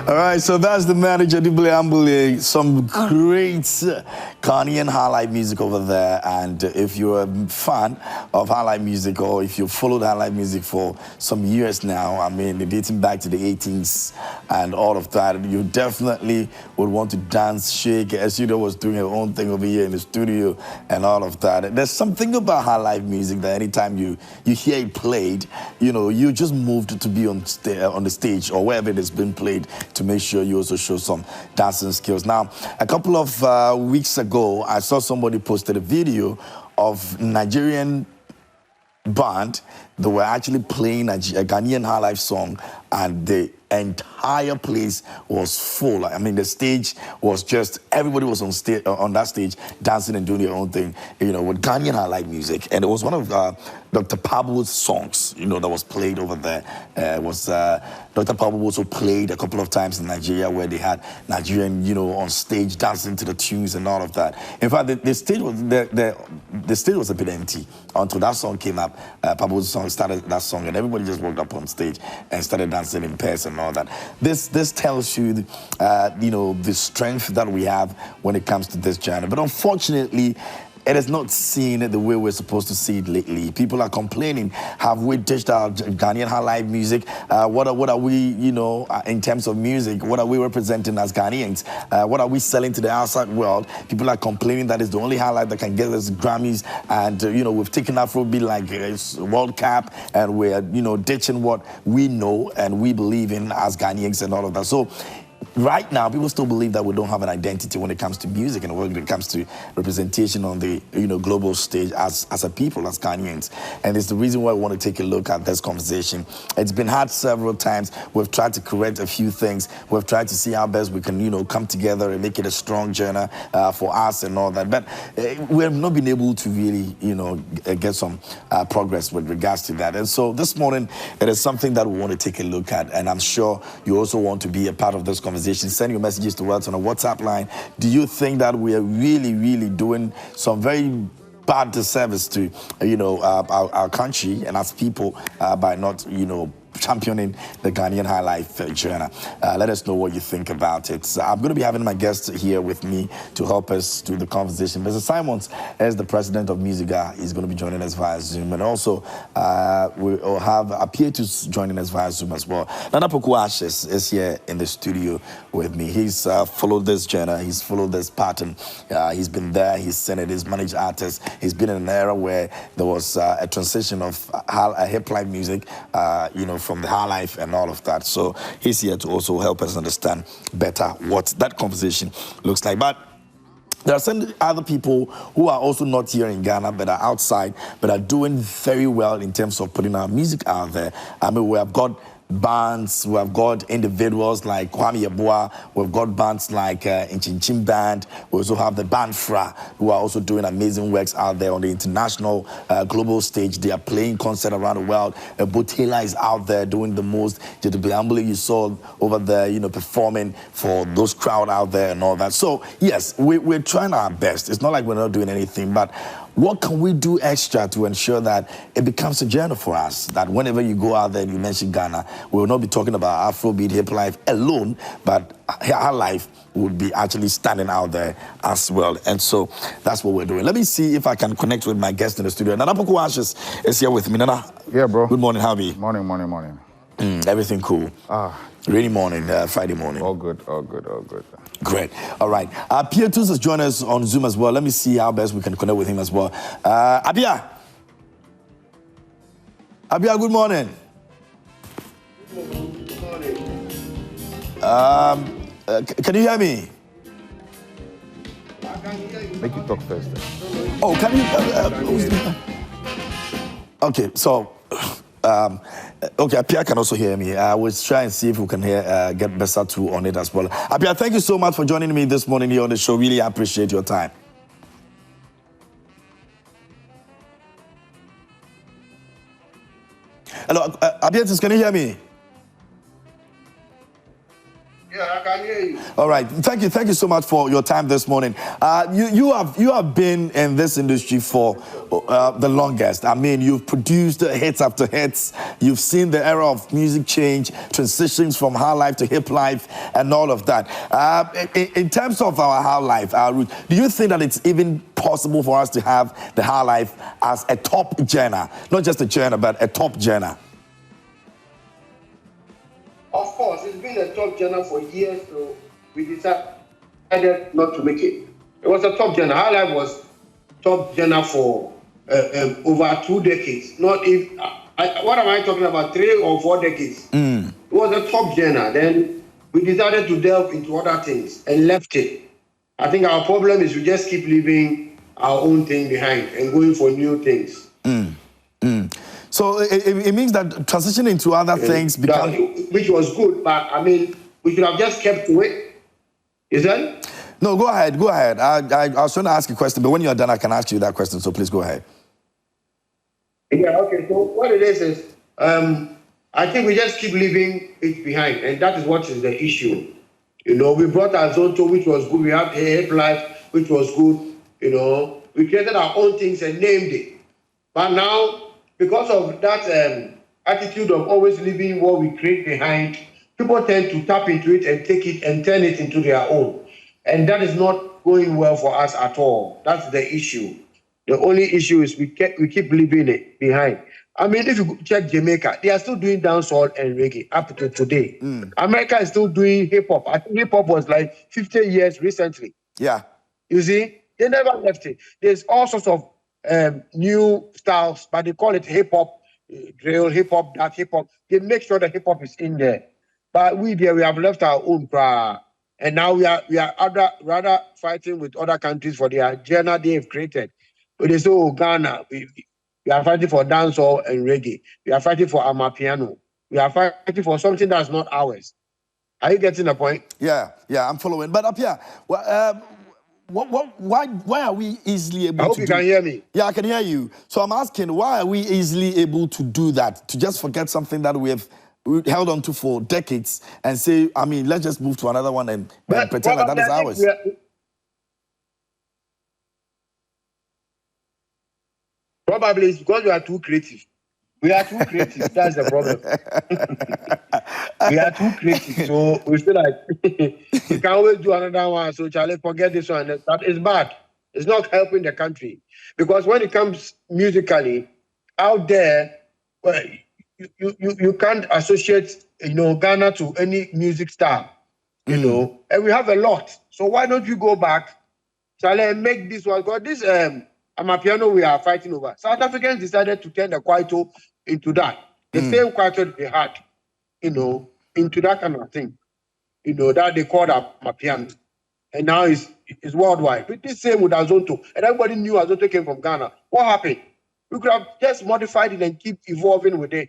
All right, so that's the manager, Ambule. Some great Ghanaian Highlife music over there. And if you're a fan of Highlife music, or if you followed Highlife music for some years now, I mean, dating back to the 18s and all of that, you definitely would want to dance, shake, as you know, was doing her own thing over here in the studio and all of that. There's something about Highlife music that anytime you hear it played, you know, you just moved to be on the stage or wherever it has been played, to make sure you also show some dancing skills. Now, a couple of weeks ago, I saw somebody posted a video of Nigerian band that were actually playing a Ghanaian Highlife song, and the entire place was full. I mean, the stage was just, everybody was on stage, on that stage, dancing and doing their own thing, you know, with Ghanaian Highlife music. And it was one of Dr. Pablo's songs, you know, that was played over there. Dr. Pablo also played a couple of times in Nigeria, where they had Nigerian, you know, on stage dancing to the tunes and all of that. In fact, the stage was a bit empty until that song came up. Pablo's song started that song, and everybody just walked up on stage and started dancing in pairs and all that. This tells you, you know, the strength that we have when it comes to this genre. But unfortunately, it is not seen the way we're supposed to see it lately. People are complaining, have we ditched our Ghanaian Highlife music? What are we, you know, in terms of music, what are we representing as Ghanaians? What are we selling to the outside world? People are complaining that it's the only Highlife that can get us Grammys, and, you know, we've taken Afrobeat like World Cup, and we're, you know, ditching what we know and we believe in as Ghanaians and all of that. So right now, people still believe that we don't have an identity when it comes to music and when it comes to representation on the, you know, global stage as a people, as Ghanaians. And it's the reason why I want to take a look at this conversation. It's been had several times. We've tried to correct a few things. We've tried to see how best we can, you know, come together and make it a strong journey for us and all that. But we have not been able to really, you know, get some progress with regards to that. And so this morning, it is something that we want to take a look at. And I'm sure you also want to be a part of this conversation. Send your messages to us on a WhatsApp line. Do you think that we are really doing some very bad disservice to, you know, our country and as people by not, you know, championing the Ghanaian Highlife genre? Let us know what you think about it. I'm going to be having my guest here with me to help us do the conversation. Mr. Simons is the president of Musica. He's going to be joining us via Zoom. And also, we'll have Appietus joining us via Zoom as well. Nana Pokuashes is here in the studio with me. He's followed this genre. He's followed this pattern. He's been there. He's seen it. He's managed artists. He's been in an era where there was a transition of hip-life music, you know, from the Highlife and all of that. So he's here to also help us understand better what that conversation looks like. But there are some other people who are also not here in Ghana, but are outside, but are doing very well in terms of putting our music out there. I mean, we have got bands, we have got individuals like Kwame Yeboah, we've got bands like Inchinchim Band, we also have the band Fra, who are also doing amazing works out there on the international global stage. They are playing concerts around the world. Botela is out there doing the most. Ambule you saw over there, you know, performing for those crowd out there and all that. So yes, we're trying our best. It's not like we're not doing anything, but what can we do extra to ensure that it becomes a journey for us? That whenever you go out there and you mention Ghana, we will not be talking about Afrobeat, hip life alone, but our life would be actually standing out there as well. And so that's what we're doing. Let me see if I can connect with my guest in the studio. Nana Poku Ashes is here with me. Nana. Yeah, bro. Good morning. How are you? Morning. Everything cool? Rainy morning, Friday morning. All good. Great. All right. Appietus is joining us on Zoom as well. Let me see how best we can connect with him as well. Abia, good morning. Good morning. Can you hear me? I can hear you. Make you talk first. Oh, can you? Okay, so. Okay, Apia can also hear me. I will try and see if we can get Bessa too on it as well. Apia, thank you so much for joining me this morning here on the show. Really appreciate your time. Hello, Appietus, can you hear me? Yeah, I can hear you. All right. Thank you so much for your time this morning. You have been in this industry for the longest. I mean, you've produced hits after hits. You've seen the era of music change, transitions from high life to hip life, and all of that. In terms of our high life, our route, do you think that it's even possible for us to have the high life as a top genre, not just a genre, but a top genre? Of course, it's been a top genre for years, so we decided not to make it. It was a top genre. High Life was top genre for over 2 decades. Not if what am I talking about? 3 or 4 decades. It was a top genre. Then we decided to delve into other things and left it. I think our problem is we just keep leaving our own thing behind and going for new things. So it means that transitioning to other things become... Which was good, but I mean, we should have just kept to it. Is that? No, go ahead. I was trying to ask you a question, but when you're done, I can ask you that question, so please go ahead. Yeah, okay. So what it is I think we just keep leaving it behind, and that is what is the issue. You know, we brought our Zonto, which was good. We had Hip Life, which was good. You know, we created our own things and named it. But now, because of that attitude of always leaving what we create behind, people tend to tap into it and take it and turn it into their own. And that is not going well for us at all. That's the issue. The only issue is we keep leaving it behind. I mean, if you check Jamaica, they are still doing dancehall and reggae up to today. America is still doing hip-hop. I think hip-hop was like 50 years recently. Yeah. You see? They never left it. There's all sorts of new styles, but they call it hip-hop, drill, hip-hop, that hip-hop. They make sure that hip-hop is in there. But we have left our own and now we are rather fighting with other countries for the agenda they have created. But they say, oh, Ghana, we are fighting for dancehall and reggae. We are fighting for amapiano. We are fighting for something that's not ours. Are you getting the point? Yeah, I'm following. But up here, why are we easily able to I hope you can hear me. Yeah, I can hear you. So I'm asking, why are we easily able to do that? To just forget something that we held on to for decades and say, I mean, let's just move to another one and pretend like that is ours. Probably it's because we are too creative. We are too creative. That's the problem. We are too creative. So we feel like we can always do another one. So Charlie, forget this one. That is bad. It's not helping the country. Because when it comes musically, out there, well, you can't associate, Ghana to any music star, and we have a lot. So why don't you go back, Charlie, and make this one? Because this amapiano we are fighting over. South Africans decided to turn the kwaito into that. The same kwaito they had, into that kind of thing, that they called amapiano. And now it's worldwide. With the same with Azonto. And everybody knew Azonto came from Ghana. What happened? We could have just modified it and keep evolving with it.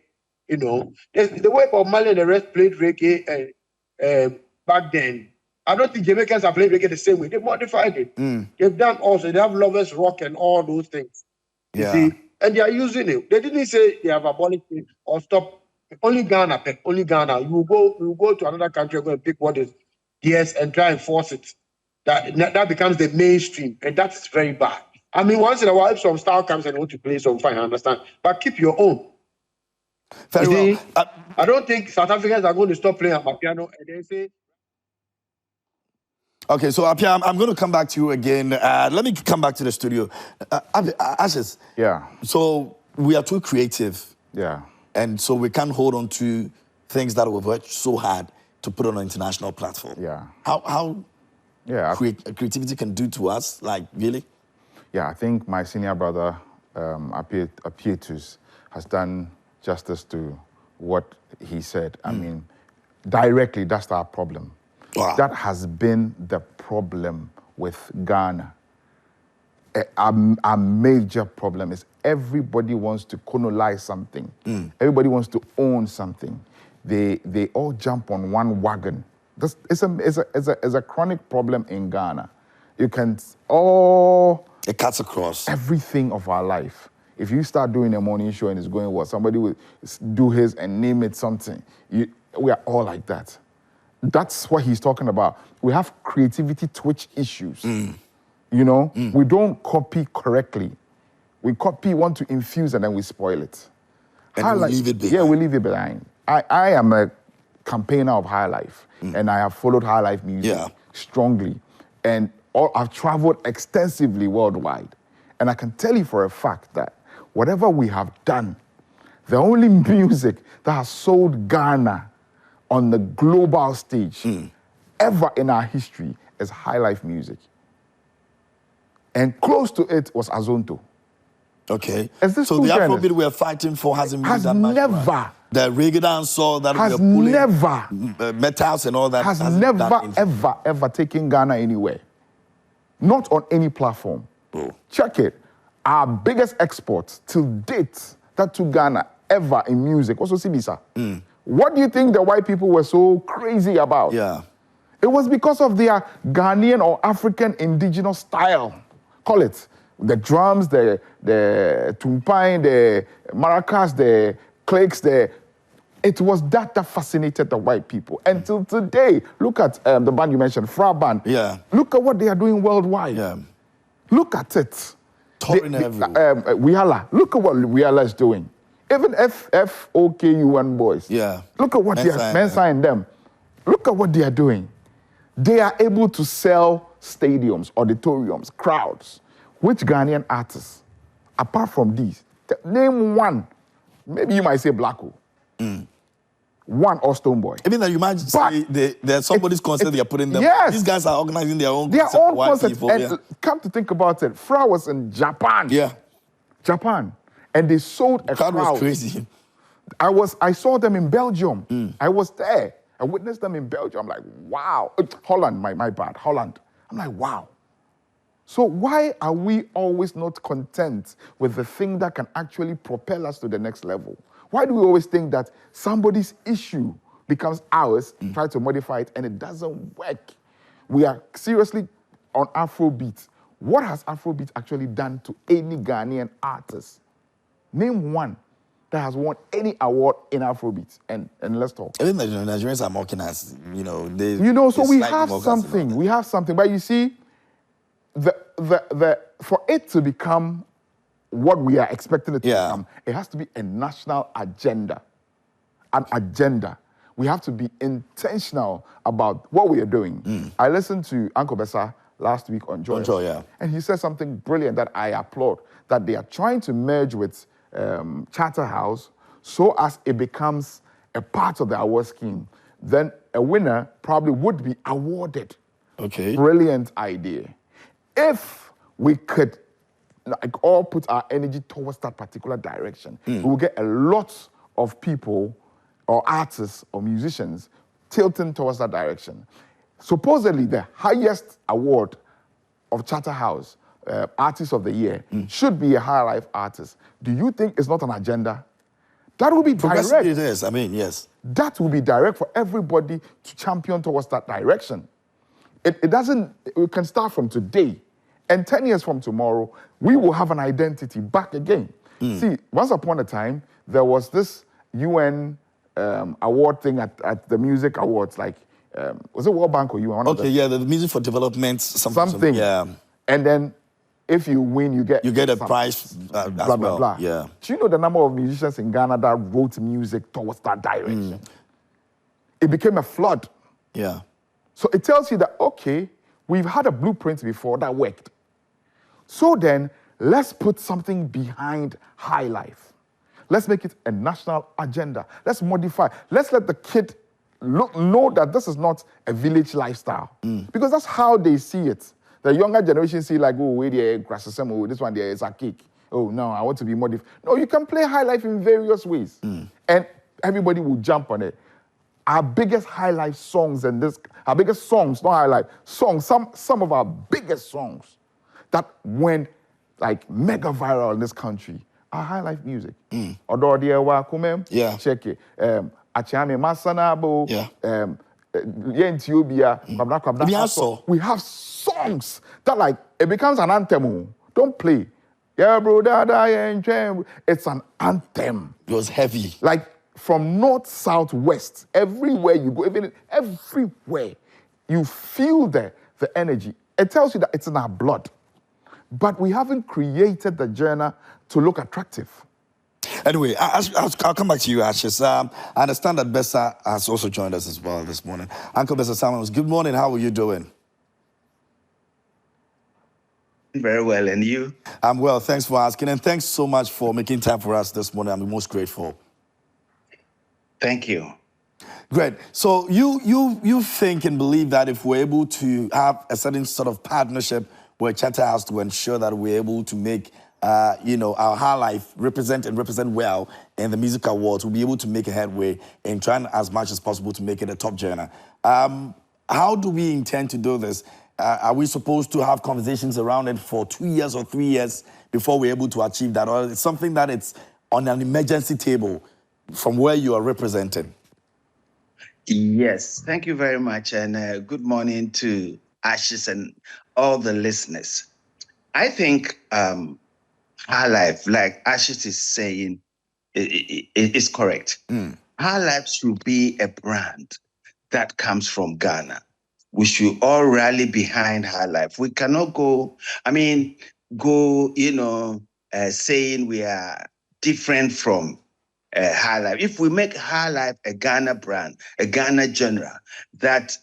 The way Bob Marley and the rest played reggae back then. I don't think Jamaicans are playing reggae the same way. They modified it. They've done also. They have Lovers Rock and all those things. You see? And they are using it. They didn't say they have abolished it or stop. Only Ghana. You go to another country, go and pick what is theirs and try and force it. That becomes the mainstream, and that's very bad. I mean, once in a while, if some star comes and want to play some, fine, I understand. But keep your own. Very well. I don't think South Africans are going to stop playing amapiano and they say. Okay, so Apia, I'm going to come back to you again. Let me come back to the studio. Ashes. Yeah. So we are too creative. Yeah. And so we can't hold on to things that we've worked so hard to put on an international platform. Yeah. How creativity can do to us, like, really? Yeah, I think my senior brother, Appietus, has done justice to what he said. I mean, directly, that's our problem. Wow. That has been the problem with Ghana. Our major problem is everybody wants to colonize something. Everybody wants to own something. They all jump on one wagon. It's a chronic problem in Ghana. You can it cuts across everything of our life. If you start doing a morning show and it's going well, somebody will do his and name it something. We are all like that. That's what he's talking about. We have creativity twitch issues. You know, we don't copy correctly. We copy, want to infuse, and then we spoil it. And we leave it behind. Yeah, we leave it behind. I am a campaigner of Highlife, and I have followed Highlife music strongly. And I've traveled extensively worldwide. And I can tell you for a fact that whatever we have done, the only music that has sold Ghana on the global stage ever in our history is Highlife music. And close to it was Azonto. Okay. So the Afrobeat we are fighting for hasn't been that much. Never. The reggae dancehall that has we are pulling, never, metals and all that has never, ever taken Ghana anywhere. Not on any platform. Check it. Our biggest export till date that took Ghana ever in music was Osibisa. What do you think the white people were so crazy about? Yeah. It was because of their Ghanaian or African indigenous style. Call it. The drums, the tumpain, the maracas, the clicks, it was that fascinated the white people. Until today, look at the band you mentioned, Fra Band. Yeah. Look at what they are doing worldwide. Yeah. Look at it. Touring everywhere. Wiala. Look at what Wiala is doing. Even FOKUN boys. Yeah. Look at what they are, Mensa and them. Look at what they are doing. They are able to sell stadiums, auditoriums, crowds. Which Ghanaian artists, apart from these, name one. Maybe you might say Blacko. One or Stonebwoy. Even though you might say there's somebody's concert they are putting them. Yes. These guys are organizing their own concert. Their own concerts. People, and come to think about it, Fra was in Japan. Yeah. Japan. And they sold a crowd. Was crazy. I saw them in Belgium. I was there. I witnessed them in Belgium. I'm like, wow. Holland, my bad. Holland. I'm like, wow. So why are we always not content with the thing that can actually propel us to the next level? Why do we always think that somebody's issue becomes ours, try to modify it, and it doesn't work? We are seriously on Afrobeat. What has Afrobeat actually done to any Ghanaian artist? Name one that has won any award in Afrobeat, and let's talk. Even the Nigerians are mocking us, you know. So we have something. We have something, but you see, for it to become what we are expecting it to become, it has to be a national agenda. An agenda. We have to be intentional about what we are doing. I listened to Uncle Bessa last week on Joy. And he said something brilliant that I applaud, that they are trying to merge with Charterhouse so as it becomes a part of the award scheme. Then a winner probably would be awarded. Okay. Brilliant idea. If we could all put our energy towards that particular direction, we will get a lot of people or artists or musicians tilting towards that direction. Supposedly, the highest award of Charterhouse, Artist of the Year, should be a Highlife artist. Do you think it's not an agenda? That will be direct. It is. I mean, yes. That will be direct for everybody to champion towards that direction. It doesn't, we can start from today. And 10 years from tomorrow, we will have an identity back again. See, once upon a time, there was this UN award thing at the music awards, like, was it World Bank or UN? Okay, the Music for Development, something. Yeah. And then if you win, you get a prize, blah, blah, blah. Yeah. Do you know the number of musicians in Ghana that wrote music towards that direction? It became a flood. Yeah. So it tells you that, okay, we've had a blueprint before that worked. So then, let's put something behind Highlife. Let's make it a national agenda. Let's modify. Let's let the kid know that this is not a village lifestyle. Because that's how they see it. The younger generation see like, oh, wait, this one there is a cake. Oh, no, I want to be modified. No, you can play Highlife in various ways. And everybody will jump on it. Our biggest Highlife songs our biggest songs, not Highlife, songs, some of our biggest songs that went like mega viral in this country are Highlife music. Yeah. Check it. Achame Masanabo. Yeah. We have songs that like, it becomes an anthem. Don't play. Yeah, bro, it's an anthem. It was heavy. Like, from north, south, west, everywhere you go, even everywhere, you feel the energy. It tells you that it's in our blood. But we haven't created the genre to look attractive. Anyway, I'll come back to you, Ashes. I understand that Bessa has also joined us as well this morning. Uncle Bessa Samuels, good morning. How are you doing? Very well, and you? I'm well, thanks for asking, and thanks so much for making time for us this morning. I'm most grateful. Thank you. Great. So you think and believe that if we're able to have a certain sort of partnership with Charterhouse to ensure that we're able to make our Highlife represent well in the music awards, we'll be able to make a headway in trying as much as possible to make it a top genre. How do we intend to do this? Are we supposed to have conversations around it for 2 years or 3 years before we're able to achieve that? Or is it something that it's on an emergency table from where you are represented? Yes, thank you very much, and good morning to Ashes and all the listeners. I think Highlife, like Ashes is saying, is correct. Highlife should be a brand that comes from Ghana. We should all rally behind Highlife. We cannot go, saying we are different from Highlife. If we make Highlife a Ghana brand, a Ghana genre, that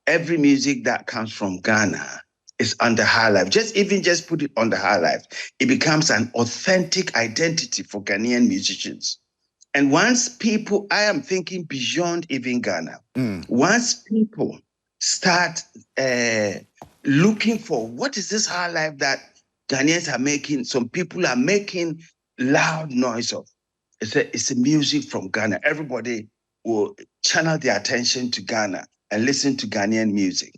every music that comes from Ghana is under Highlife. Just put it on the Highlife. It becomes an authentic identity for Ghanaian musicians. And once people, I am thinking beyond even Ghana. Once people start looking for what is this Highlife that Ghanaians are making, some people are making loud noise of. It's a music from Ghana. Everybody will channel their attention to Ghana and listen to Ghanaian music.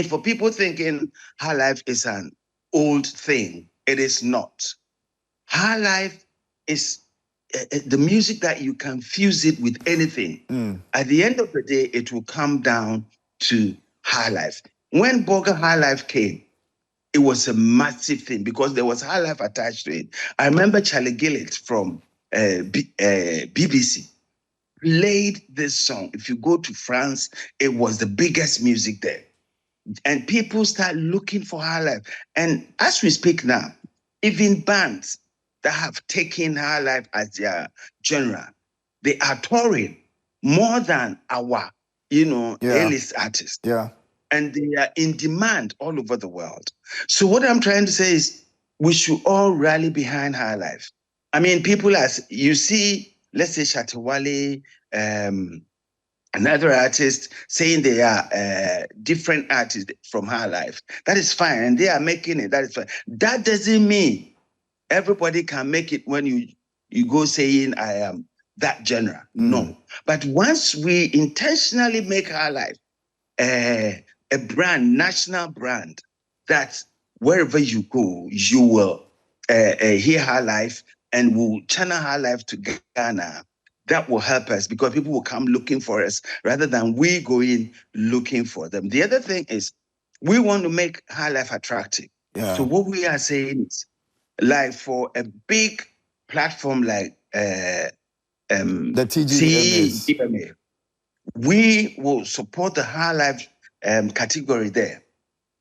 For people thinking Highlife is an old thing, it is not. Highlife is the music that you can fuse it with anything. At the end of the day, it will come down to Highlife. When Burger Highlife came, it was a massive thing because there was Highlife attached to it. I remember Charlie Gillett from BBC played this song. If you go to France, it was the biggest music there. And people start looking for Highlife. And as we speak now, even bands that have taken Highlife as their genre, they are touring more than our, A-list artists. Yeah. And they are in demand all over the world. So what I'm trying to say is we should all rally behind Highlife. People, as you see, let's say Shatawale, another artist saying they are different artists from Highlife. That is fine, and they are making it. That is fine. That doesn't mean everybody can make it when you go saying I am that genre. No. But once we intentionally make Highlife a brand, national brand, that wherever you go, you will hear Highlife and will channel Highlife to Ghana. That will help us because people will come looking for us rather than we going looking for them. The other thing is we want to make Highlife attractive. Yeah. So what we are saying is, like for a big platform like the TGMA, we will support the Highlife category there,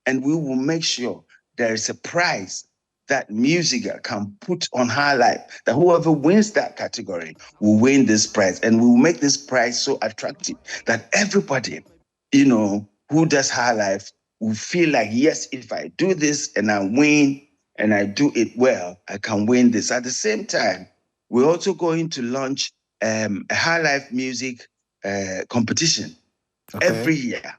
and we will make sure there is a prize that music can put on Highlife, that whoever wins that category will win this prize, and we will make this prize so attractive that everybody, who does Highlife will feel like, yes, if I do this and I win and I do it well, I can win this. At the same time, we're also going to launch a Highlife music competition every year.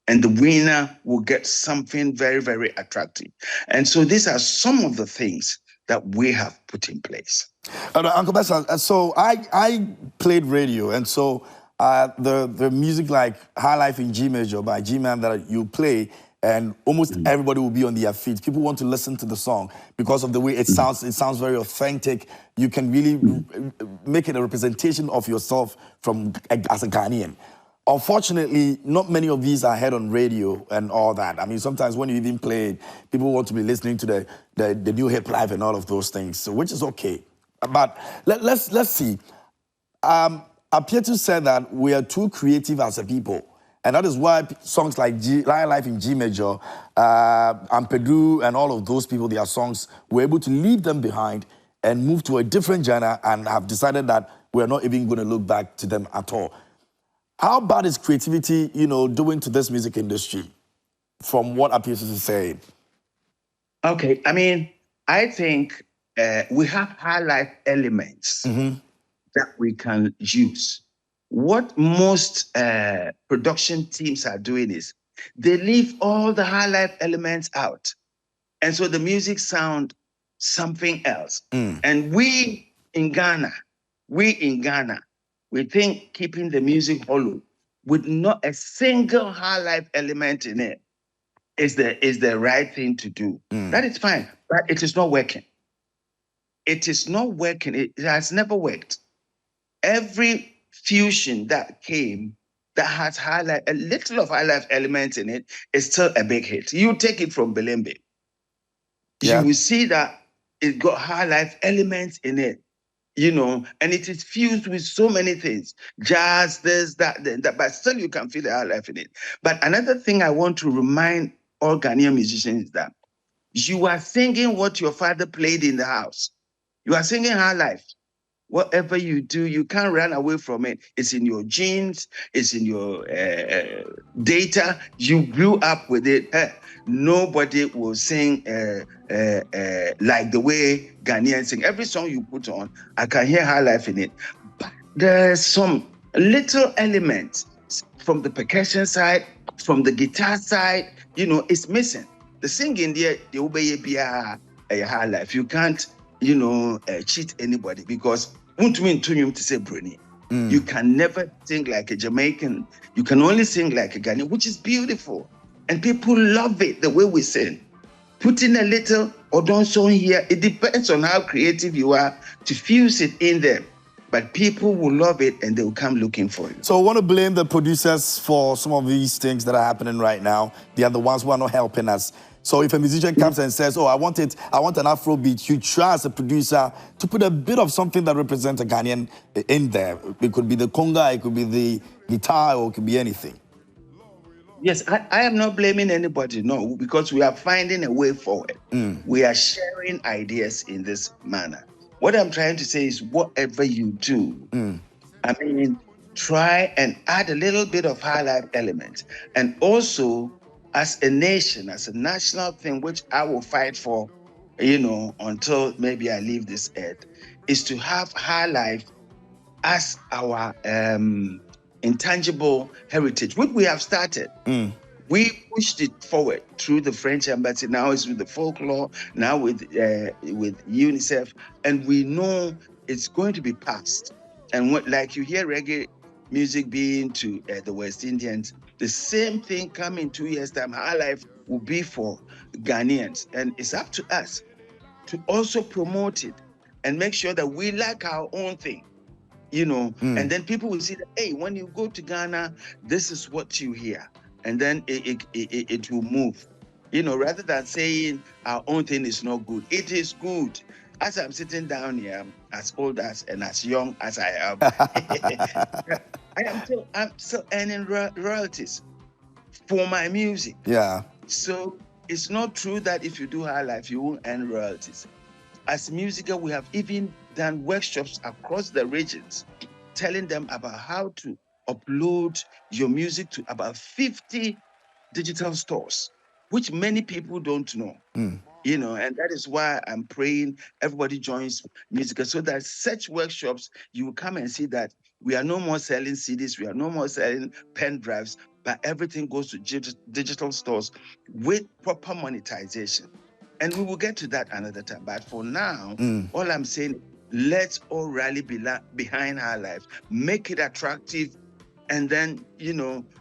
And the winner will get something very, very attractive. And so these are some of the things that we have put in place. Uncle Bessa, so I played radio, and so the music like Highlife in G major by G-Man that you play, and almost everybody will be on their feet. People want to listen to the song because of the way it sounds. It sounds very authentic. You can really make it a representation of yourself as a Ghanaian. Unfortunately, not many of these are heard on radio and all that. Sometimes when you even play it, people want to be listening to the new hip life and all of those things, so which is okay. But let's see. Appietus said that we are too creative as a people. And that is why songs like Highlife in G major, Ampedu, and all of those people, their songs, were able to leave them behind and move to a different genre and have decided that we're not even going to look back to them at all. How bad is creativity, doing to this music industry from what Appietus is saying? Okay, I mean, I think we have Highlife elements that we can use. What most production teams are doing is they leave all the Highlife elements out. And so the music sound something else. And we in Ghana, we think keeping the music hollow with not a single Highlife element in it is the right thing to do. That is fine, but it is not working. It is not working. It has never worked. Every fusion that came that has Highlife, a little of Highlife elements in it, is still a big hit. You take it from Belembe. Yeah. You will see that it got Highlife elements in it, and it is fused with so many things, jazz, this, that, but still you can feel the Highlife in it. But another thing I want to remind all Ghanaian musicians is that you are singing what your father played in the house. You are singing Highlife. Whatever you do, you can't run away from it. It's in your genes. It's in your data. You grew up with it. Nobody will sing like the way Ghanaians sing. Every song you put on, I can hear Highlife in it. But there's some little elements from the percussion side, from the guitar side, it's missing. The singing there, the obey be a Highlife. You can't, cheat anybody because to say Bruni. You can never sing like a Jamaican. You can only sing like a Ghanaian, which is beautiful. And people love it, the way we sing. Putting a little or don't song here, it depends on how creative you are to fuse it in there. But people will love it and they will come looking for you. So I want to blame the producers for some of these things that are happening right now. They are the ones who are not helping us. So if a musician comes and says, I want an Afro beat, you try as a producer to put a bit of something that represents a Ghanaian in there. It could be the conga, it could be the guitar, or it could be anything. Yes, I am not blaming anybody, no, because we are finding a way forward. We are sharing ideas in this manner. What I'm trying to say is whatever you do, I mean, try and add a little bit of Highlife element. And also, as a nation, as a national thing, which I will fight for, until maybe I leave this earth, is to have Highlife as our intangible heritage, which we have started. We pushed it forward through the French embassy. Now it's with the folklore, now with UNICEF, and we know it's going to be passed. And like you hear reggae music being to the West Indians, the same thing coming 2 years' time. Highlife will be for Ghanaians, and it's up to us to also promote it and make sure that we like our own thing. And then people will see that, hey, when you go to Ghana, this is what you hear. And then it will move, rather than saying our own thing is not good. It is good. As I'm sitting down here, as old as and as young as I am, I'm still earning royalties for my music. Yeah. So it's not true that if you do Highlife, you won't earn royalties. As musical, we have even done workshops across the regions, telling them about how to upload your music to about 50 digital stores, which many people don't know. And that is why I'm praying everybody joins musical, so that such workshops, you will come and see that we are no more selling CDs, we are no more selling pen drives, but everything goes to digital stores with proper monetization. And we will get to that another time. But for now, all I'm saying, let's all rally behind Highlife, make it attractive, and then,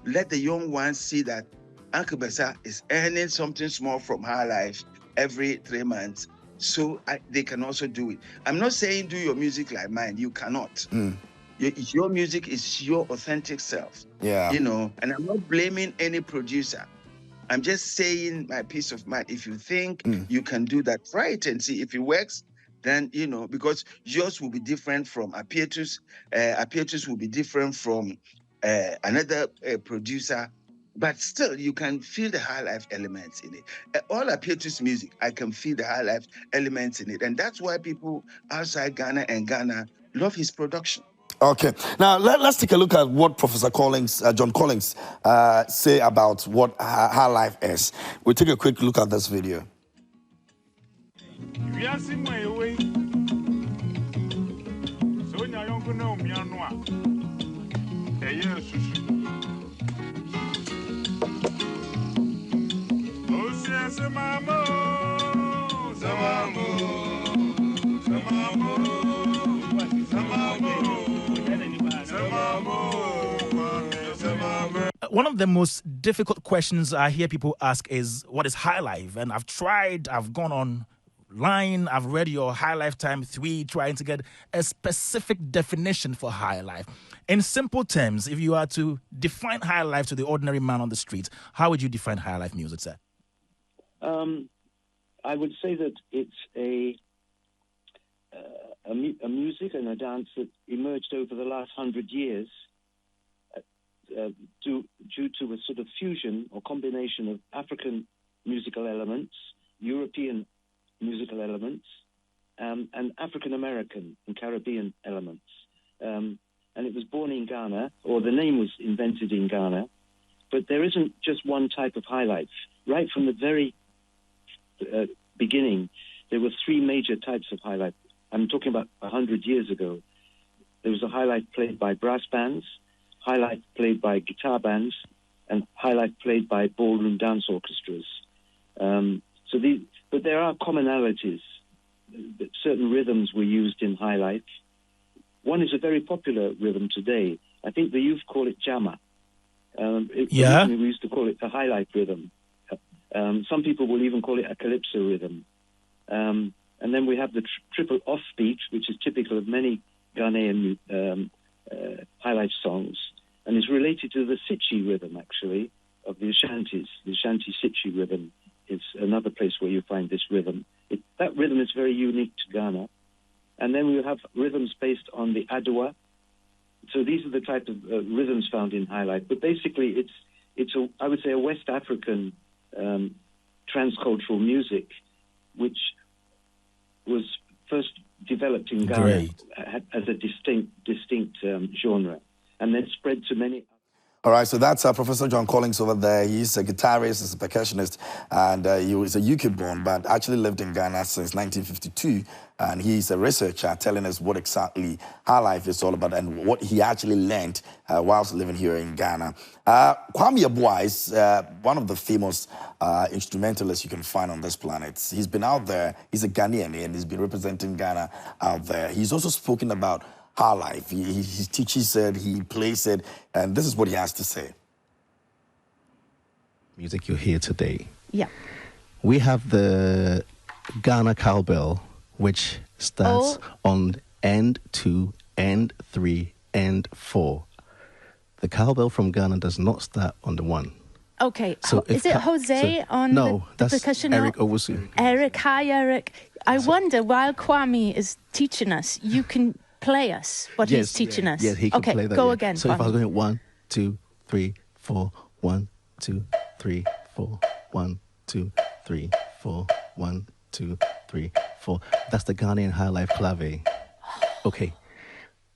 let the young ones see that Uncle Bessa is earning something small from Highlife every 3 months, so they can also do it. I'm not saying do your music like mine. You cannot. Your music is your authentic self. Yeah. And I'm not blaming any producer. I'm just saying my peace of mind. If you think you can do that, try it and see if it works. then, because yours will be different from Appietus, Appietus will be different from another producer, but still you can feel the high life elements in it. All Appietus music, I can feel the high life elements in it. And that's why people outside Ghana and Ghana love his production. Okay, now let's take a look at what Professor John Collins, say about what High Life is. We'll take a quick look at this video. One of the most difficult questions I hear people ask is, what is High Life? And I've gone online, I've read your High Life Time 3, trying to get a specific definition for High Life. In simple terms, if you are to define High Life to the ordinary man on the street, how would you define High Life music, sir? I would say that it's a music and a dance that emerged over the last 100 years due to a sort of fusion or combination of African musical elements, European musical elements, and African American and Caribbean elements. And it was born in Ghana, or the name was invented in Ghana, but there isn't just one type of high life. Right from the very beginning, there were three major types of high life. I'm talking about 100 years ago. There was a high life played by brass bands, high life played by guitar bands, and high life played by ballroom dance orchestras. But there are commonalities. Certain rhythms were used in high life. One is a very popular rhythm today. I think the youth call it jama. Originally we used to call it a high life rhythm. Some people will even call it a calypso rhythm. And then we have the triple offbeat, which is typical of many Ghanaian high life songs, and is related to the Sitchi rhythm, actually, of the Ashantis. The Ashanti Sitchi rhythm is another place where you find this rhythm. That rhythm is very unique to Ghana. And then we have rhythms based on the Adwa. So these are the type of rhythms found in high life. But basically, I would say a West African transcultural music, which was first developed in Ghana as a distinct genre, and then spread to many. All right, so that's Professor John Collins over there. He's a guitarist, he's a percussionist, and he was a UK born, but actually lived in Ghana since 1952. And he's a researcher telling us what exactly High Life is all about and what he actually learned whilst living here in Ghana. Kwame Yeboah is one of the famous instrumentalists you can find on this planet. He's been out there, he's a Ghanaian, and he's been representing Ghana out there. He's also spoken about High Life. He teaches it, he plays it, and this is what he has to say. Music you hear today. Yeah. We have the Ghana cowbell, which stands on end 2, end 3, end 4. The cowbell from Ghana does not start on the 1. Okay, so is it Jose on no, the that's percussion? Eric Owusu. Eric, hi Eric. I wonder, while Kwame is teaching us, you can play us what he's teaching us. Yes, he can play that. Go again. So Kwame. if I was going 1, 2, 3, 4, 1, 2, 3, 4, 1, 2, 3, 4, 1, 2, 3, 4. That's the Ghanaian High Life clave. Okay.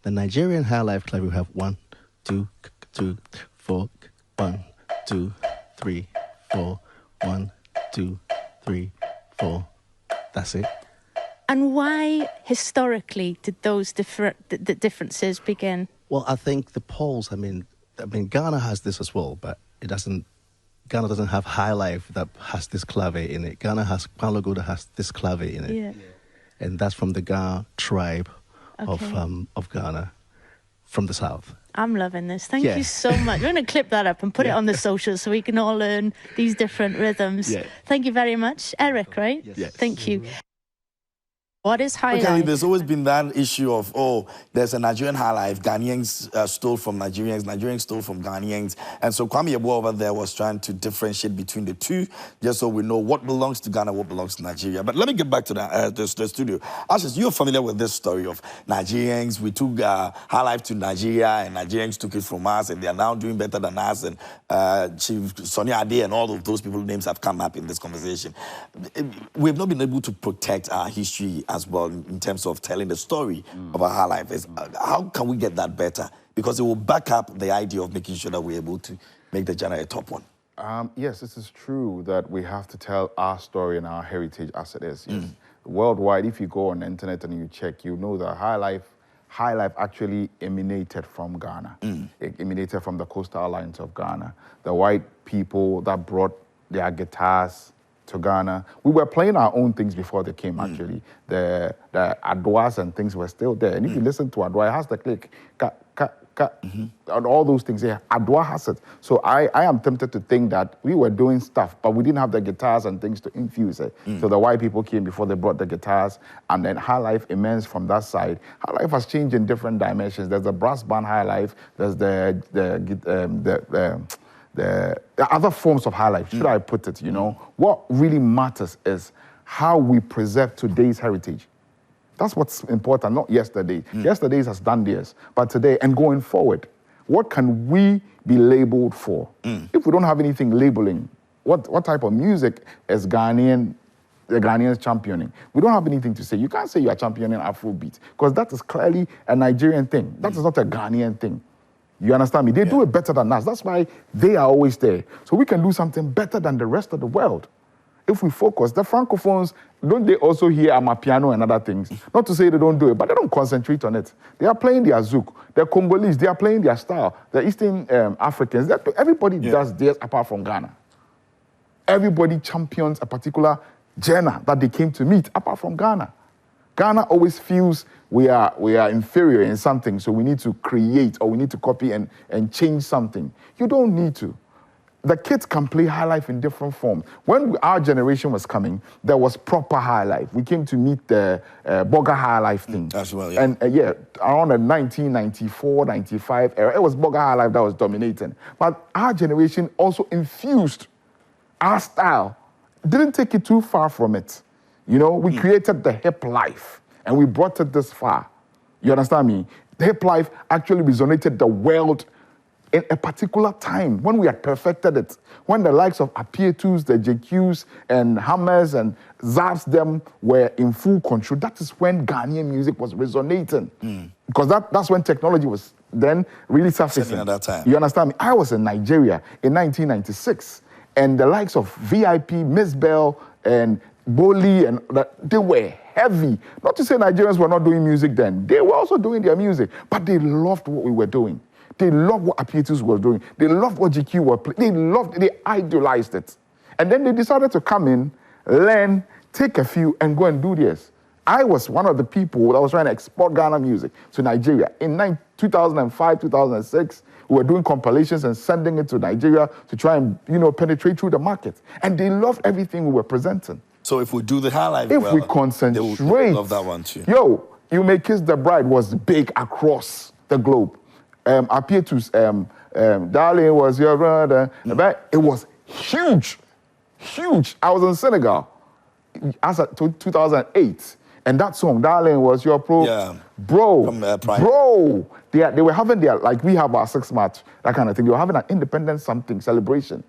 The Nigerian High Life clave will have 1, 2, 2, 4, 1, 2, 3, 4, 1, 2, 3, 4. That's it. And why, historically, did those differences begin? Well, I think the polls, I mean, Ghana has this as well, but Ghana doesn't have High Life that has this clave in it. Ghana has Kwalogo that has this clave in it. Yeah. And that's from the Ga tribe of Ghana, from the south. I'm loving this. Thank you so much. We're going to clip that up and put it on the socials so we can all learn these different rhythms. Yeah. Thank you very much. Eric, right? Yes. Thank you. What is Highlife? Okay, there's always been that issue of, oh, there's a Nigerian Highlife, Ghanaians stole from Nigerians, Nigerians stole from Ghanaians. And so Kwame Yeboah over there was trying to differentiate between the two, just so we know what belongs to Ghana, what belongs to Nigeria. But let me get back to the studio. Ashes, you're familiar with this story of Nigerians. We took Highlife to Nigeria, and Nigerians took it from us, and they are now doing better than us. And Chief Sonny Ade and all of those people's names have come up in this conversation. We've not been able to protect our history as well in terms of telling the story of our Highlife. How can we get that better? Because it will back up the idea of making sure that we're able to make the genre a top one. Yes, this is true that we have to tell our story and our heritage as it is. Yes. Worldwide, if you go on the internet and you check, you know that Highlife actually emanated from Ghana. It emanated from the coastal lines of Ghana. The white people that brought their guitars to Ghana. We were playing our own things before they came, actually. The adwas and things were still there. And if you listen to adwa, it has the click, and all those things. Yeah, adwa has it. So I am tempted to think that we were doing stuff, but we didn't have the guitars and things to infuse it. So the white people came before they brought the guitars, and then Highlife immense from that side. Highlife has changed in different dimensions. There's the brass band Highlife. There's the other forms of Highlife, should I put it, you know? What really matters is how we preserve today's heritage. That's what's important, not yesterday. Yesterday's has done theirs, but today and going forward, what can we be labeled for? If we don't have anything labeling, what type of music is the Ghanaians championing? We don't have anything to say. You can't say you are championing Afrobeat, because that is clearly a Nigerian thing. That is not a Ghanaian thing. You understand me? They do it better than us. That's why they are always there. So we can do something better than the rest of the world. If we focus, the Francophones, don't they also hear Amapiano and other things? Not to say they don't do it, but they don't concentrate on it. They are playing their zouk. The Congolese, they are playing their style. The Eastern Africans, everybody does theirs apart from Ghana. Everybody champions a particular genre that they came to meet apart from Ghana. Ghana always feels we are inferior in something, so we need to create or we need to copy and change something. You don't need to. The kids can play Highlife in different forms. When our generation was coming, there was proper Highlife. We came to meet the Boga Highlife thing. As well, yeah. And around the 1994, 95 era, it was Boga Highlife that was dominating. But our generation also infused our style. Didn't take it too far from it. You know, we created the hip life and we brought it this far. You understand me? The hip life actually resonated the world in a particular time when we had perfected it. When the likes of Appietus, the JQs, and Hammers and Zaps them were in full control, that is when Ghanaian music was resonating. Because that's when technology was then really surfacing. At that time. You understand me? I was in Nigeria in 1996, and the likes of VIP, Miss Bell, and Boli, and they were heavy. Not to say Nigerians were not doing music then. They were also doing their music, but they loved what we were doing. They loved what Appietus was doing. They loved what GQ were playing. They idolized it. And then they decided to come in, learn, take a few, and go and do this. I was one of the people that was trying to export Ghana music to Nigeria. In 2005, 2006, we were doing compilations and sending it to Nigeria to try and, penetrate through the market. And they loved everything we were presenting. So if we do the Highlife, if we concentrate, they will love that one too. Yo, You May Kiss the Bride was big across the globe. Appietus, Darling Was Your Brother. It was huge, huge. I was in Senegal as of 2008. And that song, Darling Was Your Bro, they were having their, like we have our 6 March, that kind of thing. They were having an independence something celebration.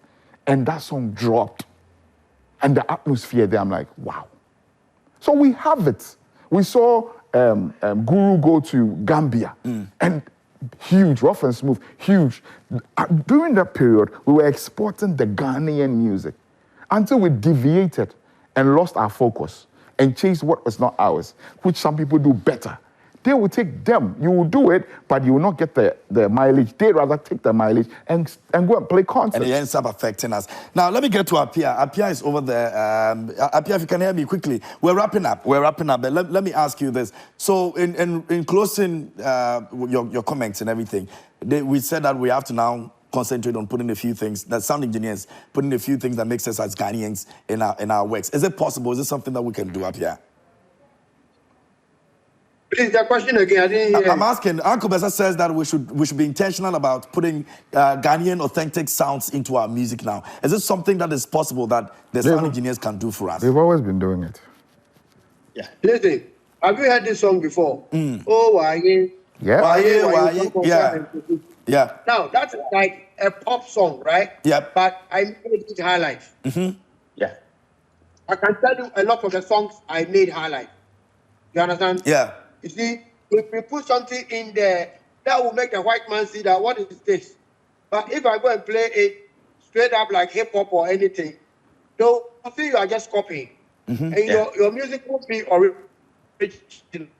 And that song dropped. And the atmosphere there, I'm like, wow. So we have it. We saw Guru go to Gambia. And huge, rough and smooth, huge. During that period, we were exporting the Ghanaian music until we deviated and lost our focus and chased what was not ours, which some people do better. They will take them. You will do it, but you will not get the mileage. They'd rather take the mileage and go and play concerts. And it ends up affecting us. Now, let me get to Appia. Appia is over there. Appia, if you can hear me quickly. We're wrapping up. But let me ask you this. So in closing your comments and everything, we said that we have to now concentrate on putting a few things, that sound engineers, putting a few things that makes us as Ghanaians in our works. Is it possible? Is it something that we can do up here? Please, the question again. I didn't hear. I'm asking. Uncle Bessa says that we should be intentional about putting Ghanaian authentic sounds into our music now. Is this something that is possible that the sound engineers can do for us? They've always been doing it. Yeah. Listen, have you heard this song before? Oh, why? Yeah. Yeah. Yeah. Now that's like a pop song, right? Yep. But I made it Highlife. Yeah. I can tell you a lot of the songs I made Highlife. You understand? Yeah. You see, if we put something in there, that will make the white man see that what is this? But if I go and play it straight up like hip hop or anything, they'll see you are just copying. And your music won't be original.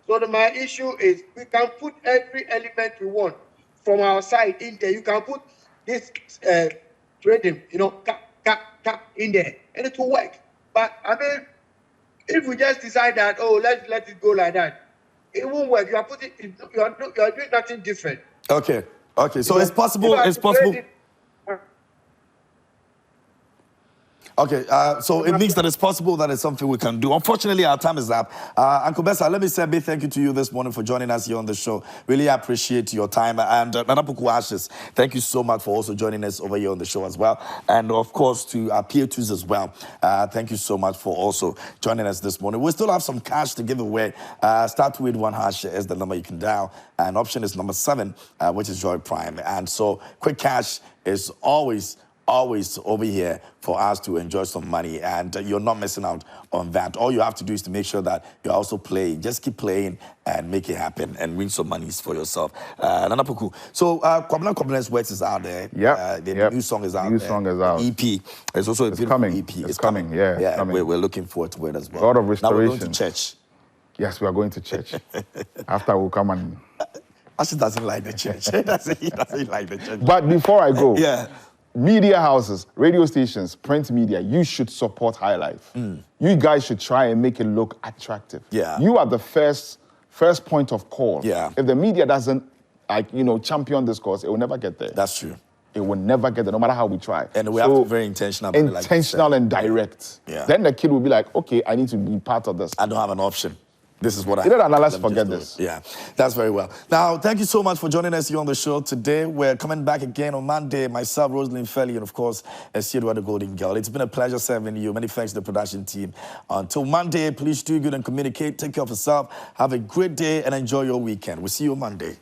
So my issue is we can put every element we want from our side in there. You can put this rhythm, in there, and it will work. But I mean, if we just decide that, oh, let's let it go like that, it won't work. You are putting, you are doing nothing different. Okay. So it's possible. It's possible. Okay, so it means that it's possible that it's something we can do. Unfortunately, our time is up. Uncle Bessa, let me say a big thank you to you this morning for joining us here on the show. Really appreciate your time. And Nana Puku Ashes, thank you so much for also joining us over here on the show as well. And of course, to Appietus as well. Thank you so much for also joining us this morning. We still have some cash to give away. Start with 1# is the number you can dial. And option is number 7, which is Joy Prime. And so quick cash is always over here for us to enjoy some money, and you're not missing out on that. All you have to do is to make sure that you're also playing. Just keep playing and make it happen and win some monies for yourself. Nana Puku. So Kwabena Works is out there. Yeah. The new song is out. New song is out. EP. It's also a beautiful coming. EP. It's coming. Yeah. Yeah. Coming. We're looking forward to it as well. A lot of restoration. Now we're going to church. Yes, we are going to church. After we'll come and. Ashley doesn't like the church. He doesn't like the church. But before I go. Yeah. Media houses, radio stations, print media, you should support Highlife. You guys should try and make it look attractive. Yeah. You are the first point of call. Yeah. If the media doesn't, champion this cause, it will never get there. That's true. It will never get there, no matter how we try. And we have to be very intentional about it. Intentional and direct. Yeah. Then the kid will be like, okay, I need to be part of this. I don't have an option. This is what I... Let's forget this. Yeah, that's very well. Now, thank you so much for joining us here on the show today. We're coming back again on Monday. Myself, Rosalind Felly, and of course, Esiedu the Golden Girl. It's been a pleasure serving you. Many thanks to the production team. Until Monday, please do good and communicate. Take care of yourself. Have a great day and enjoy your weekend. We'll see you on Monday.